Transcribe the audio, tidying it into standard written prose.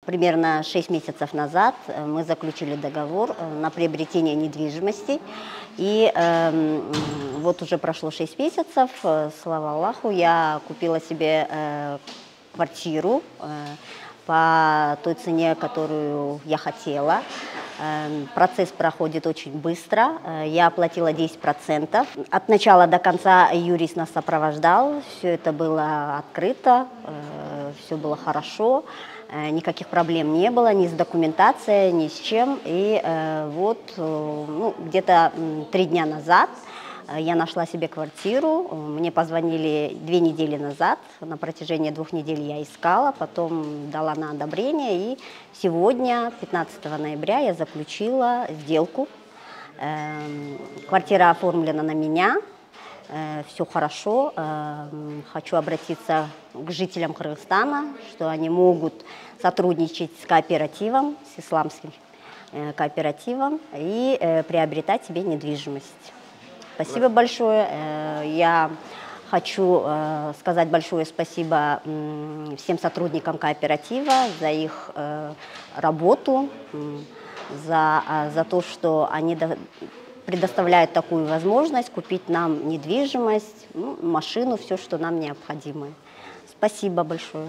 примерно 6 месяцев назад мы заключили договор на приобретение недвижимости. И вот уже прошло 6 месяцев, слава Аллаху, я купила себе квартиру по той цене, которую я хотела. Процесс проходит очень быстро. Я оплатила 10%. От начала до конца юрист нас сопровождал. Все это было открыто, все было хорошо. Никаких проблем не было, ни с документацией, ни с чем. И где-то 3 дня назад я нашла себе квартиру. Мне позвонили 2 недели назад. На протяжении 2 недель я искала, потом дала на одобрение. И сегодня, 15 ноября, я заключила сделку. Квартира оформлена на меня. Все хорошо. Хочу обратиться к жителям Кыргызстана, что они могут сотрудничать с кооперативом, с исламским кооперативом и приобретать себе недвижимость. Спасибо большое. Я хочу сказать большое спасибо всем сотрудникам кооператива за их работу, за то, что они предоставляют такую возможность купить нам недвижимость, машину, все, что нам необходимо. Спасибо большое.